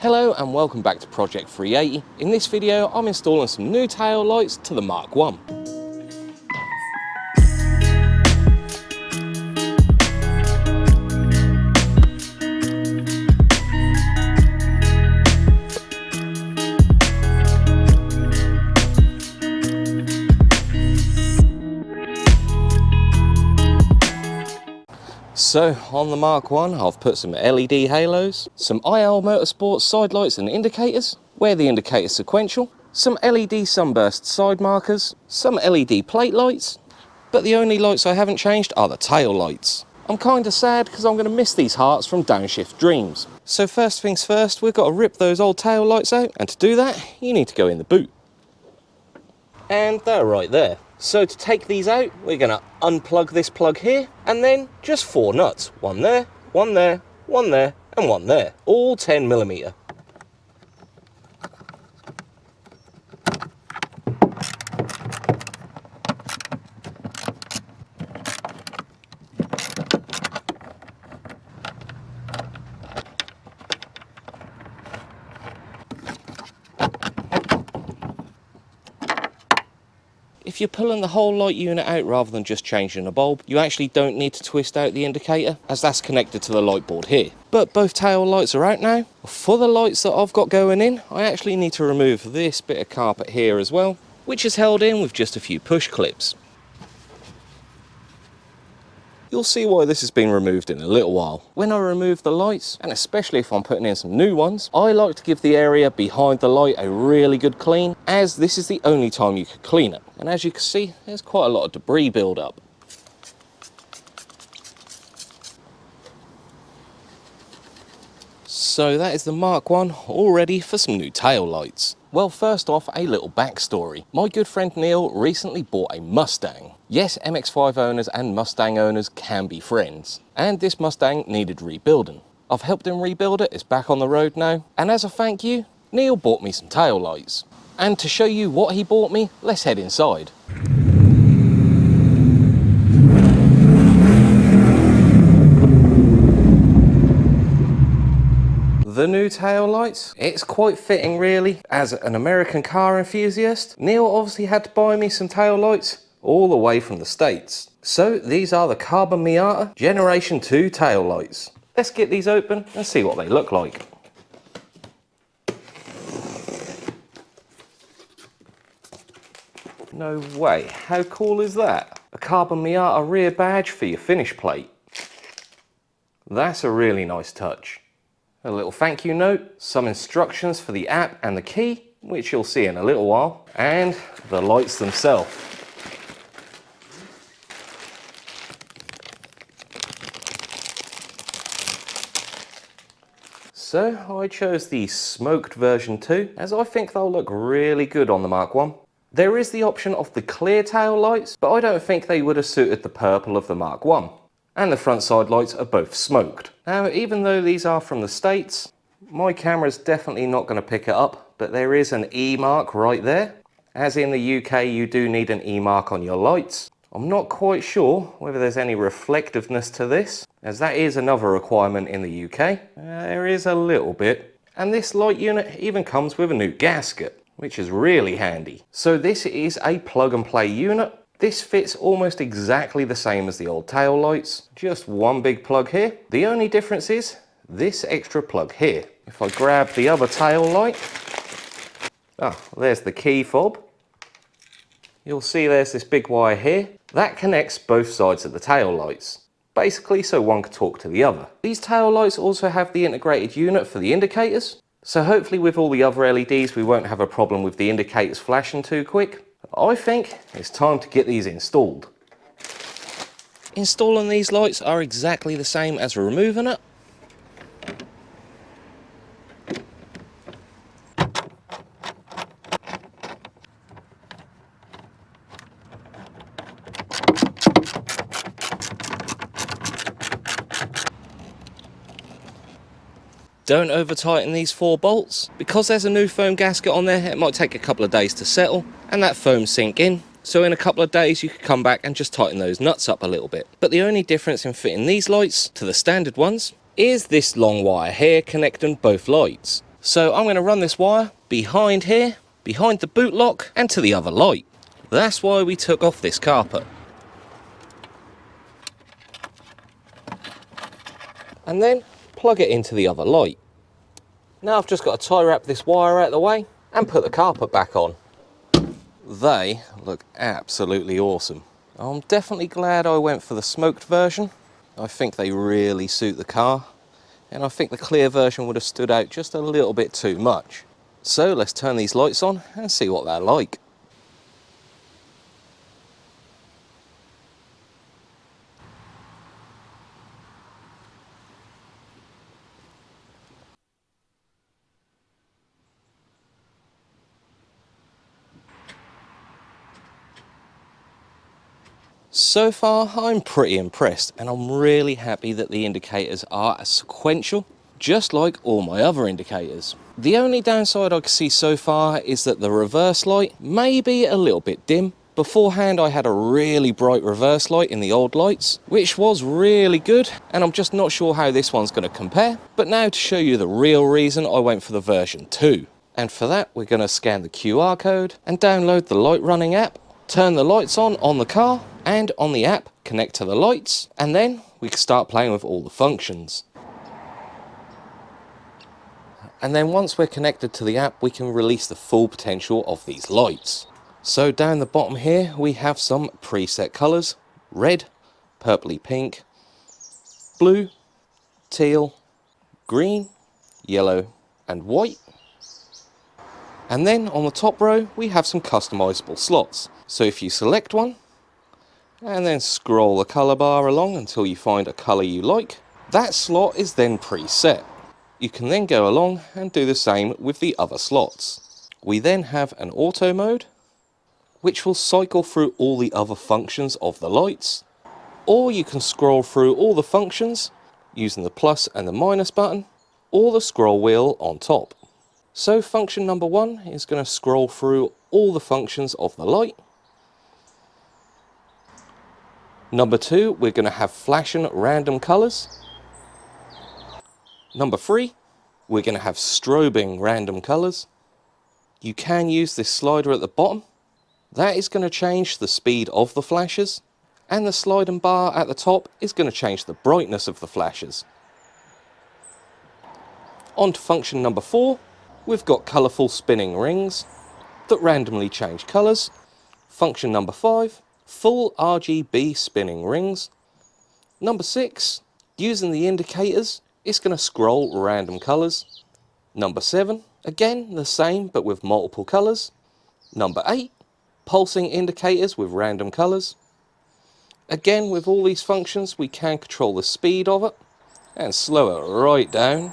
Hello and welcome back to Project 380. In this video I'm installing some new tail lights to the Mark 1. So on the Mark 1 I've put some LED halos, some IL Motorsport side lights and indicators, where the indicator's sequential, some LED sunburst side markers, some LED plate lights, but the only lights I haven't changed are the tail lights. I'm kinda sad because I'm going to miss these hearts from Downshift Dreams. So first things first, we've got to rip those old tail lights out, and to do that you need to go in the boot. And they're right there. So to take these out, we're going to unplug this plug here, and then just 4 nuts. One there, one there, one there, and one there. All 10mm. If you're pulling the whole light unit out rather than just changing a bulb, you actually don't need to twist out the indicator, as that's connected to the light board here. But both tail lights are out now. For the lights that I've got going in, I actually need to remove this bit of carpet here as well, which is held in with just a few push clips. You'll see why this has been removed in a little while. When I remove the lights, and especially if I'm putting in some new ones, I like to give the area behind the light a really good clean, as this is the only time you could clean it. And as you can see, there's quite a lot of debris build up. So that is the Mark 1 all ready for some new tail lights. Well, first off, a little backstory. My good friend Neil recently bought a Mustang. Yes, MX-5 owners and Mustang owners can be friends. And this Mustang needed rebuilding. I've helped him rebuild it, it's back on the road now. And as a thank you, Neil bought me some tail lights. And to show you what he bought me, let's head inside. The new tail lights, it's quite fitting really. As an American car enthusiast, Neil obviously had to buy me some tail lights all the way from the States. So these are the Carbon Miata Generation 2 tail lights. Let's get these open and see what they look like. No way, how cool is that? A Carbon Miata rear badge for your finish plate. That's a really nice touch. A little thank you note, some instructions for the app and the key, which you'll see in a little while, and the lights themselves. So I chose the smoked version 2, as I think they'll look really good on the Mark 1. There is the option of the clear tail lights, but I don't think they would have suited the purple of the Mark 1. And the front side lights are both smoked. Now, even though these are from the States, my camera's definitely not going to pick it up, but there is an E mark right there. As in the UK, you do need an E mark on your lights. I'm not quite sure whether there's any reflectiveness to this, as that is another requirement in the UK. There is a little bit. And this light unit even comes with a new gasket, which is really handy. So this is a plug and play unit. This fits almost exactly the same as the old tail lights, just one big plug here. The only difference is this extra plug here. If I grab the other tail light, there's the key fob. You'll see there's this big wire here. That connects both sides of the tail lights, basically so one can talk to the other. These tail lights also have the integrated unit for the indicators, so hopefully with all the other LEDs we won't have a problem with the indicators flashing too quick. I think it's time to get these installed. Installing these lights are exactly the same as removing it. Don't over tighten these 4 bolts. Because there's a new foam gasket on there, it might take a couple of days to settle and that foam sink in. So in a couple of days you could come back and just tighten those nuts up a little bit. But the only difference in fitting these lights to the standard ones is this long wire here connecting both lights. So I'm going to run this wire behind here, behind the boot lock, and to the other light. That's why we took off this carpet. And then plug it into the other light. Now I've just got to tie wrap this wire out of the way and put the carpet back on. They look absolutely awesome. I'm definitely glad I went for the smoked version. I think they really suit the car, and I think the clear version would have stood out just a little bit too much. So let's turn these lights on and see what they're like. So far, I'm pretty impressed, and I'm really happy that the indicators are sequential, just like all my other indicators. The only downside I can see so far is that the reverse light may be a little bit dim. Beforehand, I had a really bright reverse light in the old lights, which was really good, and I'm just not sure how this one's going to compare. But now to show you the real reason I went for the version 2. And for that, we're going to scan the QR code and download the light running app. Turn the lights on the car, and on the app connect to the lights, and then we can start playing with all the functions. And then once we're connected to the app, we can release the full potential of these lights. So down the bottom here we have some preset colours: red, purpley pink, blue, teal, green, yellow and white. And then on the top row we have some customizable slots. So if you select one and then scroll the colour bar along until you find a colour you like, that slot is then preset. You can then go along and do the same with the other slots. We then have an auto mode, which will cycle through all the other functions of the lights, or you can scroll through all the functions using the plus and the minus button, or the scroll wheel on top. So function number 1 is going to scroll through all the functions of the light. Number 2, we're going to have flashing random colours. Number 3, we're going to have strobing random colours. You can use this slider at the bottom. That is going to change the speed of the flashes, and the sliding bar at the top is going to change the brightness of the flashes. On to function number 4, we've got colourful spinning rings that randomly change colours. Function number 5, full RGB spinning rings. Number 6, using the indicators, it's going to scroll random colours. Number 7, again the same but with multiple colours. Number 8, pulsing indicators with random colours. Again, with all these functions we can control the speed of it and slow it right down.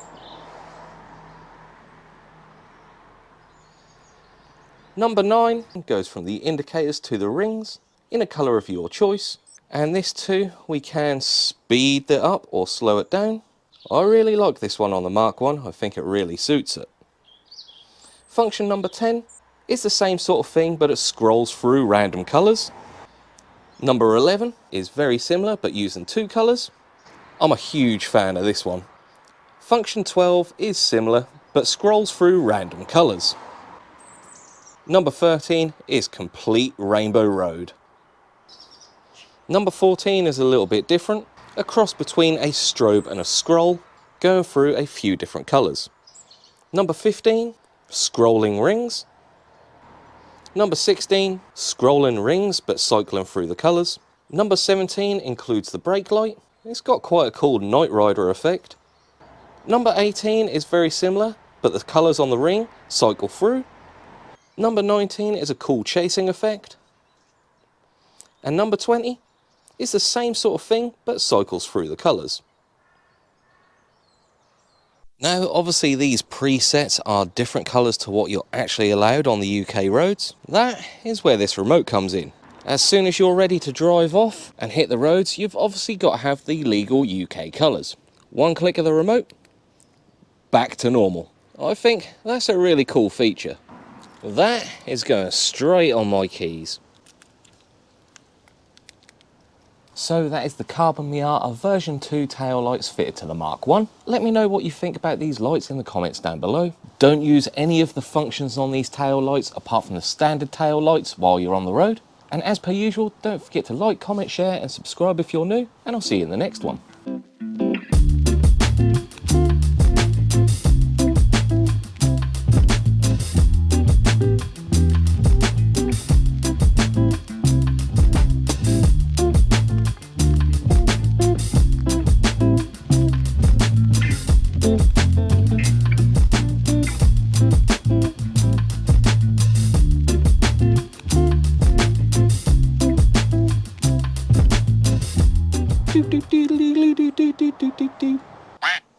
Number 9 goes from the indicators to the rings in a colour of your choice, and this too we can speed it up or slow it down. I really like this one on the Mark 1, I think it really suits it. Function number 10 is the same sort of thing, but it scrolls through random colours. Number 11 is very similar but using 2 colours. I'm a huge fan of this one. Function 12 is similar but scrolls through random colours. Number 13 is complete rainbow road. Number 14 is a little bit different, a cross between a strobe and a scroll, going through a few different colours. Number 15, scrolling rings. Number 16, scrolling rings but cycling through the colours. Number 17 includes the brake light. It's got quite a cool Knight Rider effect. Number 18 is very similar, but the colours on the ring cycle through. Number 19 is a cool chasing effect. And number 20 is the same sort of thing, but cycles through the colours. Now, obviously these presets are different colours to what you're actually allowed on the UK roads. That is where this remote comes in. As soon as you're ready to drive off and hit the roads, you've obviously got to have the legal UK colours. One click of the remote, back to normal. I think that's a really cool feature. That is going straight on my keys. So that is the Carbon Miata version 2 tail lights fitted to the Mark 1. Let me know what you think about these lights in the comments down below. Don't use any of the functions on these tail lights apart from the standard tail lights while you're on the road. And as per usual, don't forget to like, comment, share and subscribe if you're new, and I'll see you in the next one. Do do do do do do do do do do.